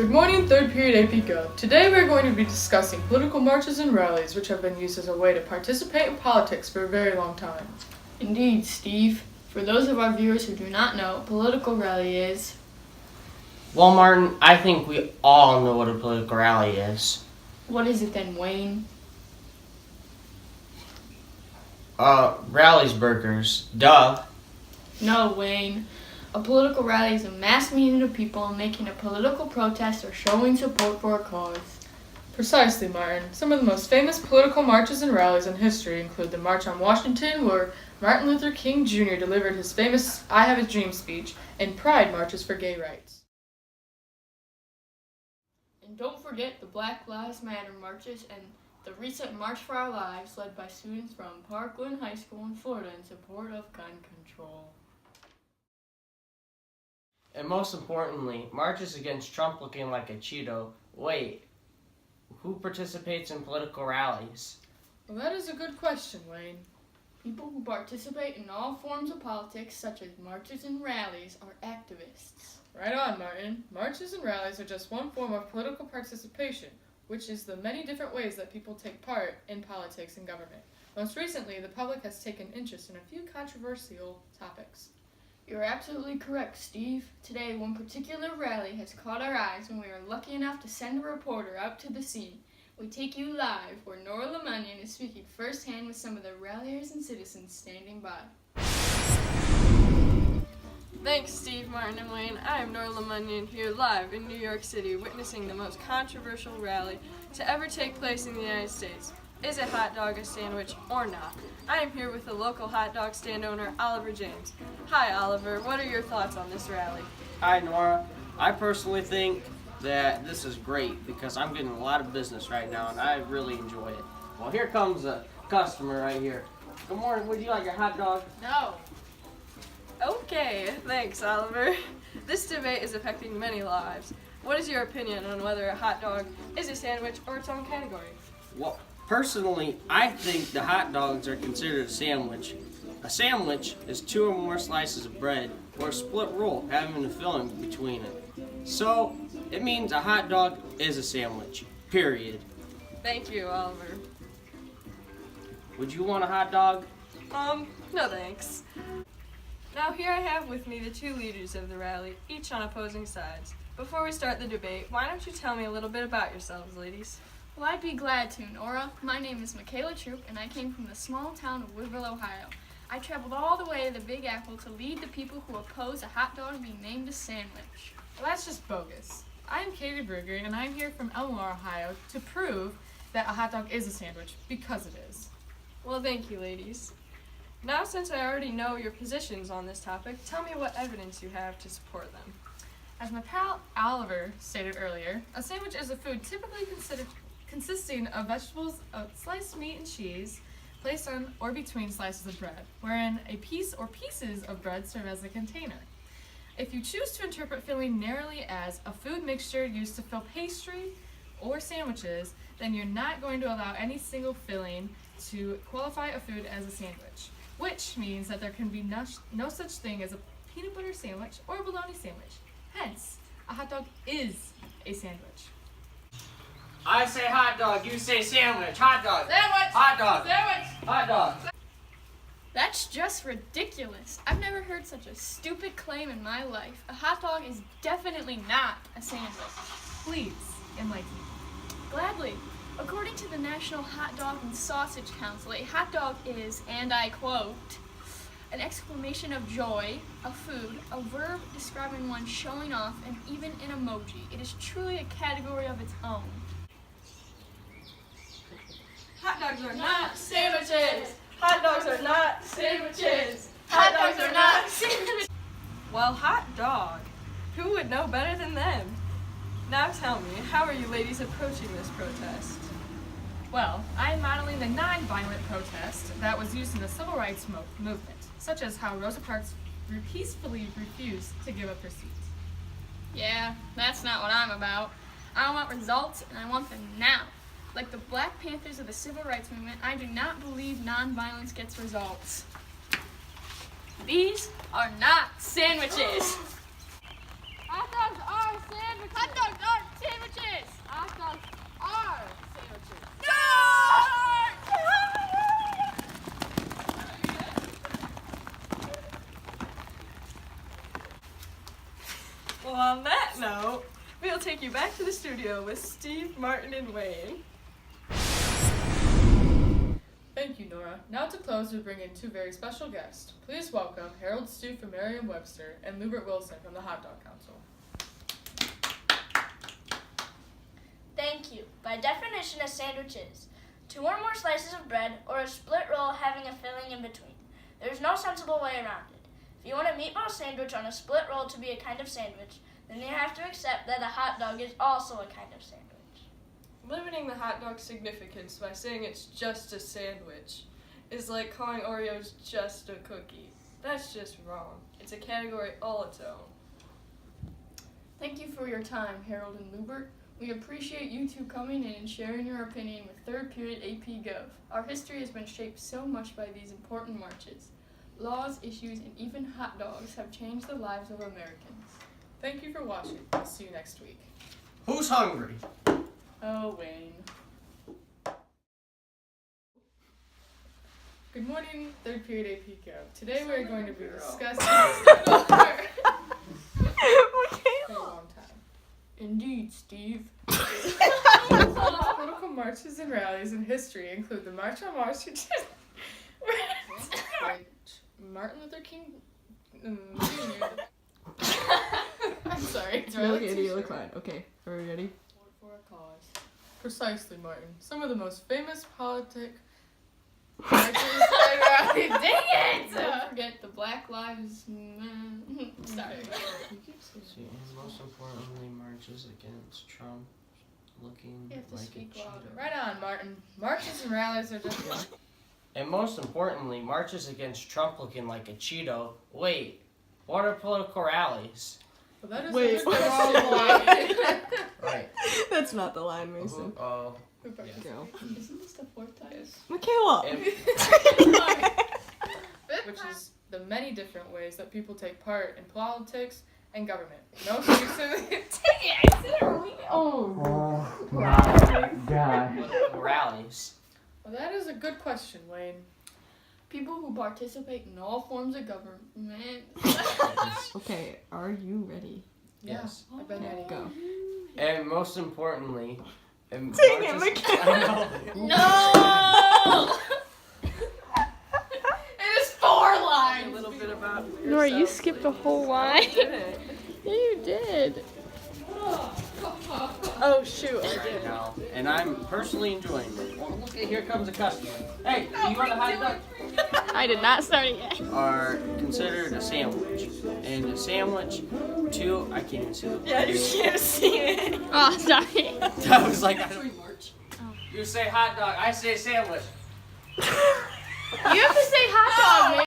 Good morning, third period AP Gov. Today we're going to be discussing political marches and rallies, which have been used as a way to participate in politics for a very long time. Indeed, Steve. For those of our viewers who do not know, a political rally is... Well, Martin, I think we all know what a political rally is. What is it then, Wayne? Rallies burgers. Duh. No, Wayne. A political rally is a mass meeting of people making a political protest or showing support for a cause. Precisely, Martin. Some of the most famous political marches and rallies in history include the March on Washington, where Martin Luther King Jr. delivered his famous I Have a Dream speech, and Pride marches for gay rights. And don't forget the Black Lives Matter marches and the recent March for Our Lives led by students from Parkland High School in Florida in support of gun control. And most importantly, marches against Trump looking like a Cheeto. Wait, who participates in political rallies? Well, that is a good question, Wayne. People who participate in all forms of politics, such as marches and rallies, are activists. Right on, Martin. Marches and rallies are just one form of political participation, which is the many different ways that people take part in politics and government. Most recently, the public has taken interest in a few controversial topics. You're absolutely correct, Steve. Today, one particular rally has caught our eyes when we were lucky enough to send a reporter out to the scene. We take you live where Nora Lemunion is speaking firsthand with some of the ralliers and citizens standing by. Thanks, Steve, Martin, and Wayne. I am Nora Lemunion here live in New York City, witnessing the most controversial rally to ever take place in the United States. Is a hot dog a sandwich or not? I am here with the local hot dog stand owner, Oliver James. Hi, Oliver. What are your thoughts on this rally? Hi, Nora. I personally think that this is great because I'm getting a lot of business right now and I really enjoy it. Well, here comes a customer right here. Good morning. Would you like a hot dog? No. Okay, thanks, Oliver. This debate is affecting many lives. What is your opinion on whether a hot dog is a sandwich or its own category? Well, personally, I think the hot dogs are considered a sandwich. A sandwich is 2 or more slices of bread or a split roll having a filling between it. So, it means a hot dog is a sandwich, period. Thank you, Oliver. Would you want a hot dog? No thanks. Now here I have with me the two leaders of the rally, each on opposing sides. Before we start the debate, why don't you tell me a little bit about yourselves, ladies? Well, I'd be glad to, Nora. My name is Michaela Troop, and I came from the small town of Woodville, Ohio. I traveled all the way to the Big Apple to lead the people who oppose a hot dog being named a sandwich. Well, that's just bogus. I'm Katie Brugger, and I'm here from Elmore, Ohio, to prove that a hot dog is a sandwich, because it is. Well, thank you, ladies. Now, since I already know your positions on this topic, tell me what evidence you have to support them. As my pal Oliver stated earlier, a sandwich is a food typically consisting of vegetables, sliced meat, and cheese placed on or between slices of bread, wherein a piece or pieces of bread serve as a container. If you choose to interpret filling narrowly as a food mixture used to fill pastry or sandwiches, then you're not going to allow any single filling to qualify a food as a sandwich, which means that there can be no such thing as a peanut butter sandwich or a bologna sandwich. Hence, a hot dog is a sandwich. I say hot dog, you say sandwich. Hot dog. Sandwich! Hot dog. Sandwich! Hot dog. That's just ridiculous. I've never heard such a stupid claim in my life. A hot dog is definitely not a sandwich. Please, enlighten me. Gladly. According to the National Hot Dog and Sausage Council, a hot dog is, and I quote, an exclamation of joy, a food, a verb describing one showing off, and even an emoji. It is truly a category of its own. Hot dogs are not sandwiches! Hot dogs are not sandwiches! Hot dogs are not sandwiches! Well, hot dog. Who would know better than them? Now tell me, how are you ladies approaching this protest? Well, I am modeling the non-violent protest that was used in the civil rights movement, such as how Rosa Parks peacefully refused to give up her seat. Yeah, that's not what I'm about. I want results, and I want them now. Like the Black Panthers of the civil rights movement, I do not believe nonviolence gets results. These are not sandwiches. Hot dogs are sandwiches. Hot dogs are sandwiches! Hot dogs are sandwiches. Well, on that note, we'll take you back to the studio with Steve, Martin, and Wayne. Thank you, Nora. Now to close, we bring in two very special guests. Please welcome Harold Stu from Merriam-Webster and Lubert Wilson from the Hot Dog Council. Thank you. By definition, a sandwich is 2 or more slices of bread or a split roll having a filling in between. There is no sensible way around it. If you want a meatball sandwich on a split roll to be a kind of sandwich, then you have to accept that a hot dog is also a kind of sandwich. Limiting the hot dog's significance by saying it's just a sandwich is like calling Oreos just a cookie. That's just wrong. It's a category all its own. Thank you for your time, Harold and Lubert. We appreciate you two coming in and sharing your opinion with third period AP Gov. Our history has been shaped so much by these important marches. Laws, issues, and even hot dogs have changed the lives of Americans. Thank you for watching. I'll see you next week. Who's hungry? Oh, Wayne. Good morning, third period AP Gov. Today we're going to be discussing for a long time. Indeed, Steve. Political marches and rallies in history include the March on Washington, Martin Luther King. I'm sorry. You look Eddie, you look fine. Okay, are we ready? For a cause. Precisely, Martin. Some of the most famous politic marches and rallies. Dang it! Don't forget the Black Lives Sorry. See, and most importantly, marches against Trump looking You have to like speak a cheetah. louder. Right on, Martin. Marches and rallies are just. And most importantly, marches against Trump looking like a Cheeto. Wait, what are political rallies? Well, that is Wait. the wrong line. Right. That's not the line, Mason. Oh. Go. Isn't this the 4th time? Michaela! And Which is the many different ways that people take part in politics and government. No thanks Oh. political rallies. Well, that is a good question, Wayne. People who participate in all forms of government. Okay, are you ready? Yes. I've been ready. Go. And most importantly, and Dang it, marches- Michaela. I know. No! It is 4 A lines! little bit about yourself. Nora, you skipped a whole line. You didn't. Yeah, you did. Oh shoot, I Right did. now, and I'm personally enjoying it. Well, look at, here comes a customer. Hey, do you want a hot dog? I did not start it yet. Are considered a sandwich, and a sandwich, too. I can't even see the. Yeah, you can't see it. Oh, sorry. I was like, you say hot dog, I say sandwich. You have to say hot dog, man.